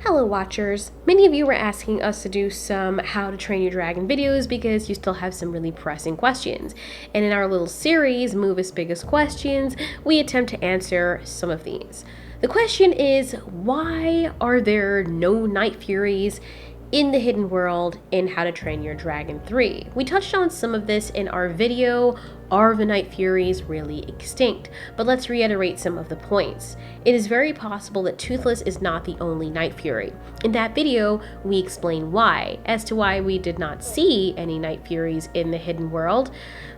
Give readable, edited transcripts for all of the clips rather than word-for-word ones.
Hello watchers! Many of you were asking us to do some How to Train Your Dragon videos because you still have some really pressing questions. And in our little series, Movie's Biggest Questions, we attempt to answer some of these. The question is, why are there no Night Furies in the hidden world in How to Train Your Dragon 3? We touched on some of this in our video, Are the Night Furies Really Extinct? But let's reiterate some of the points. It is very possible that Toothless is not the only Night Fury. In that video, we explain why. As to why we did not see any Night Furies in the hidden world,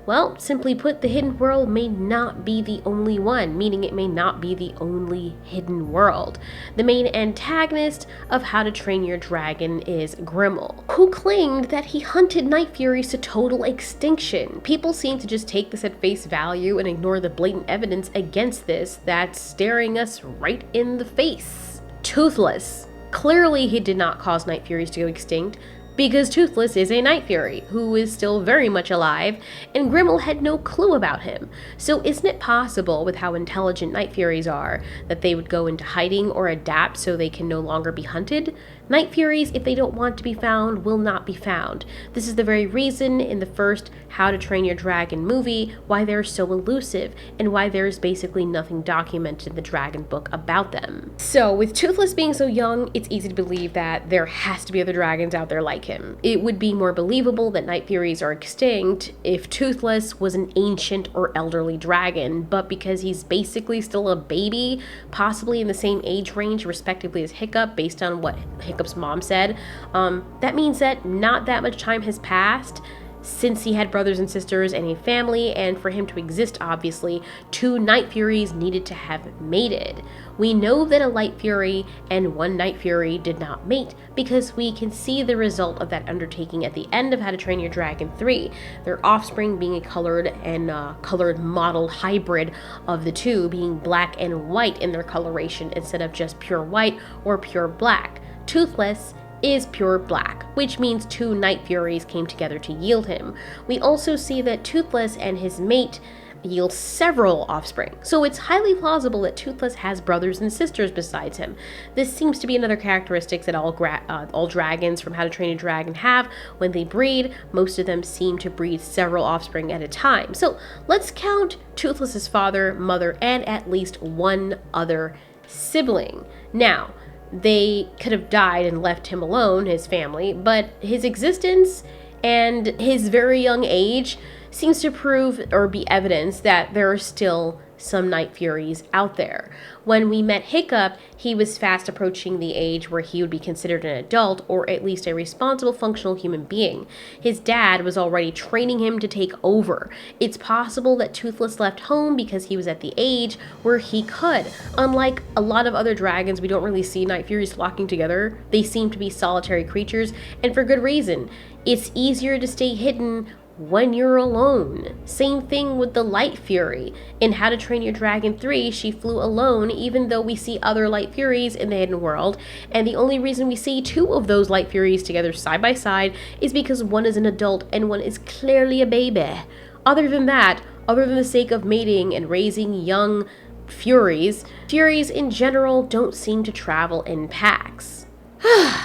well, simply put, the hidden world may not be the only one, meaning it may not be the only hidden world. The main antagonist of How to Train Your Dragon is Grimmel, who claimed that he hunted Night Furies to total extinction. People seem to just take this at face value and ignore the blatant evidence against this that's staring us right in the face. Toothless. Clearly he did not cause Night Furies to go extinct, because Toothless is a Night Fury, who is still very much alive, and Grimmel had no clue about him. So isn't it possible, with how intelligent Night Furies are, that they would go into hiding or adapt so they can no longer be hunted? Night Furies, if they don't want to be found, will not be found. This is the very reason in the first How to Train Your Dragon movie why they're so elusive, and why there's basically nothing documented in the Dragon book about them. So with Toothless being so young, it's easy to believe that there has to be other dragons out there like him. It would be more believable that Night Furies are extinct if Toothless was an ancient or elderly dragon, but because he's basically still a baby, possibly in the same age range respectively as Hiccup based on what Hiccup's mom said, that means that not that much time has passed since he had brothers and sisters and a family, and for him to exist, obviously, two Night Furies needed to have mated. We know that a Light Fury and one Night Fury did not mate because we can see the result of that undertaking at the end of How to Train Your Dragon 3, their offspring being a colored model hybrid of the two, being black and white in their coloration instead of just pure white or pure black. Toothless is pure black, which means two Night Furies came together to yield him. We also see that Toothless and his mate yield several offspring, so it's highly plausible that Toothless has brothers and sisters besides him. This seems to be another characteristic that all dragons from How to Train a Dragon have. When they breed, most of them seem to breed several offspring at a time. So let's count Toothless's father, mother, and at least one other sibling. Now, they could have died and left him alone, his family, but his existence and his very young age seems to prove or be evidence that there are still some Night Furies out there. When we met Hiccup, he was fast approaching the age where he would be considered an adult, or at least a responsible, functional human being. His dad was already training him to take over. It's possible that Toothless left home because he was at the age where he could. Unlike a lot of other dragons, we don't really see Night Furies flocking together. They seem to be solitary creatures, and for good reason. It's easier to stay hidden when you're alone. Same thing with the Light Fury. In How to Train Your Dragon 3, she flew alone, even though we see other Light Furies in the hidden world, and the only reason we see two of those Light Furies together side by side is because one is an adult and one is clearly a baby. Other than that, other than the sake of mating and raising young Furies in general don't seem to travel in packs.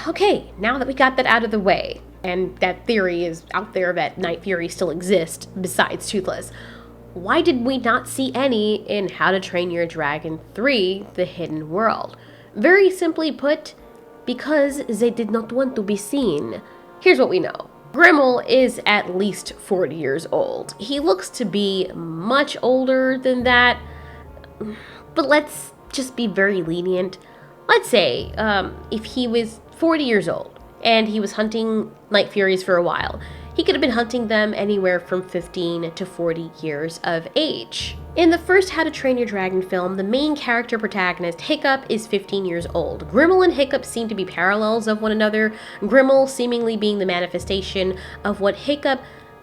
Okay, now that we got that out of the way, and that theory is out there that Night Furies still exist besides Toothless, why did we not see any in How to Train Your Dragon 3, The Hidden World? Very simply put, because they did not want to be seen. Here's what we know. Grimmel is at least 40 years old. He looks to be much older than that, but let's just be very lenient. Let's say if he was 40 years old, and he was hunting Night Furies for a while. He could have been hunting them anywhere from 15 to 40 years of age. In the first How to Train Your Dragon film, the main character protagonist, Hiccup, is 15 years old. Grimmel and Hiccup seem to be parallels of one another, Grimmel seemingly being the manifestation of what Hiccup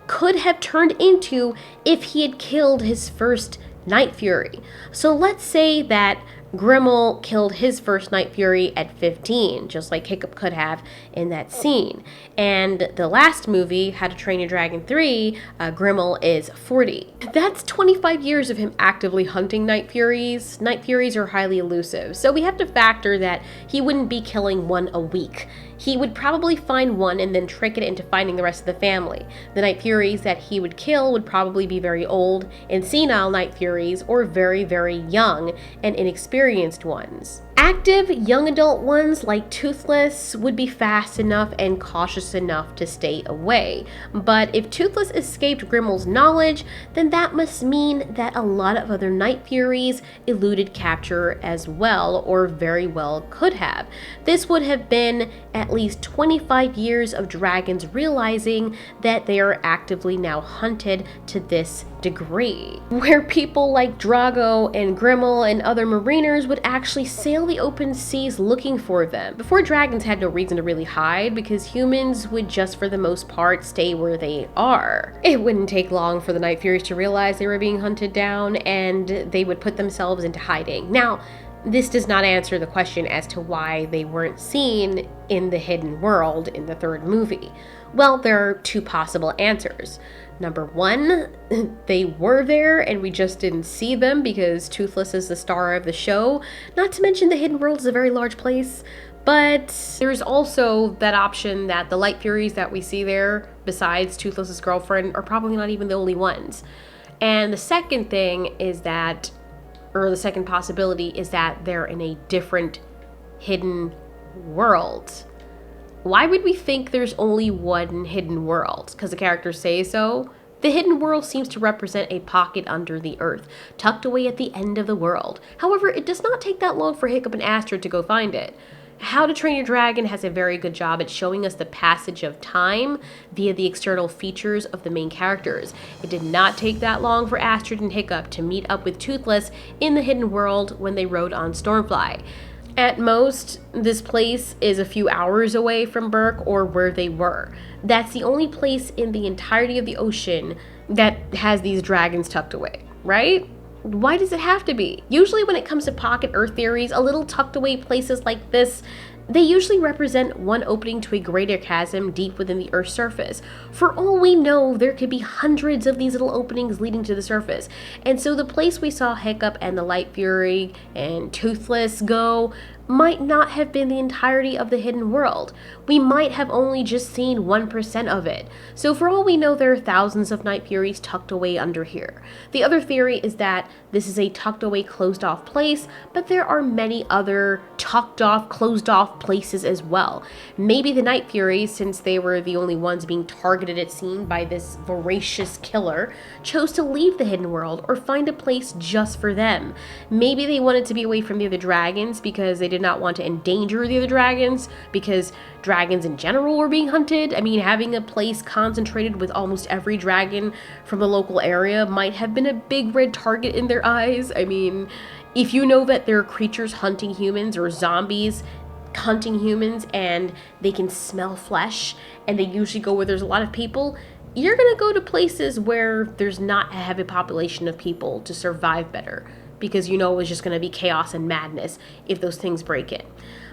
could have turned into if he had killed his first Night Fury. So let's say that Grimmel killed his first Night Fury at 15, just like Hiccup could have in that scene. And the last movie, How to Train Your Dragon 3, Grimmel is 40. That's 25 years of him actively hunting Night Furies. Night Furies are highly elusive, so we have to factor that he wouldn't be killing one a week. He would probably find one and then trick it into finding the rest of the family. The Night Furies that he would kill would probably be very old and senile Night Furies, or very, very young and inexperienced ones. Active young adult ones like Toothless would be fast enough and cautious enough to stay away. But if Toothless escaped Grimmel's knowledge, then that must mean that a lot of other Night Furies eluded capture as well, or very well could have. This would have been at least 25 years of dragons realizing that they are actively now hunted to this degree, where people like Drago and Grimmel and other mariners would actually sail the open seas looking for them. Before, dragons had no reason to really hide because humans would just for the most part stay where they are. It wouldn't take long for the Night Furies to realize they were being hunted down, and they would put themselves into hiding. Now, this does not answer the question as to why they weren't seen in the hidden world in the third movie. Well, there are two possible answers. Number one, they were there and we just didn't see them because Toothless is the star of the show. Not to mention the hidden world is a very large place. But there's also that option that the Night Furies that we see there, besides Toothless's girlfriend, are probably not even the only ones. And the second thing is that, or the second possibility is that they're in a different hidden world. Why would we think there's only one hidden world? Because the characters say so? The hidden world seems to represent a pocket under the earth, tucked away at the end of the world. However, it does not take that long for Hiccup and Astrid to go find it. How to Train Your Dragon has a very good job at showing us the passage of time via the external features of the main characters. It did not take that long for Astrid and Hiccup to meet up with Toothless in the hidden world when they rode on Stormfly. At most, this place is a few hours away from Berk or where they were. That's the only place in the entirety of the ocean that has these dragons tucked away, right? Why does it have to be? Usually when it comes to pocket Earth theories, a little tucked away places like this, they usually represent one opening to a greater chasm deep within the Earth's surface. For all we know, there could be hundreds of these little openings leading to the surface. And so the place we saw Hiccup and the Night Fury and Toothless go might not have been the entirety of the hidden world. We might have only just seen 1% of it. So for all we know, there are thousands of Night Furies tucked away under here. The other theory is that this is a tucked away, closed off place, but there are many other tucked off, closed off places as well. Maybe the Night Furies, since they were the only ones being targeted it seemed by this voracious killer, chose to leave the hidden world or find a place just for them. Maybe they wanted to be away from the other dragons because they did not want to endanger the other dragons, because dragons in general were being hunted. I mean, having a place concentrated with almost every dragon from the local area might have been a big red target in their eyes. I mean, if you know that there are creatures hunting humans or zombies hunting humans and they can smell flesh and they usually go where there's a lot of people, you're gonna go to places where there's not a heavy population of people to survive better, because you know it's just going to be chaos and madness if those things break in.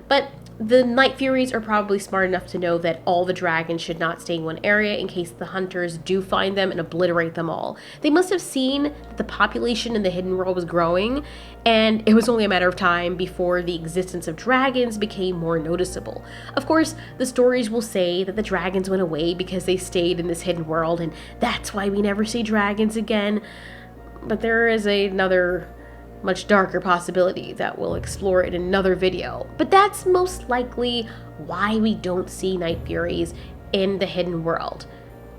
But the Night Furies are probably smart enough to know that all the dragons should not stay in one area in case the hunters do find them and obliterate them all. They must have seen that the population in the hidden world was growing, and it was only a matter of time before the existence of dragons became more noticeable. Of course, the stories will say that the dragons went away because they stayed in this hidden world, and that's why we never see dragons again. But there is another much darker possibility that we'll explore in another video. But that's most likely why we don't see Night Furies in the hidden world.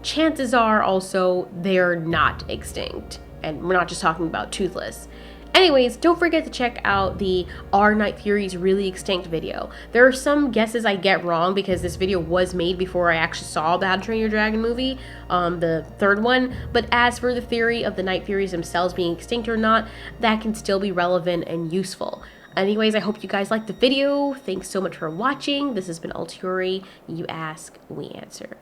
Chances are also they're not extinct. And we're not just talking about Toothless. Anyways, don't forget to check out the Are Night Furies Really Extinct video. There are some guesses I get wrong because this video was made before I actually saw the How to Train Your Dragon movie, the third one. But as for the theory of the Night Furies themselves being extinct or not, that can still be relevant and useful. Anyways, I hope you guys liked the video. Thanks so much for watching. This has been Altiori. You ask, we answer.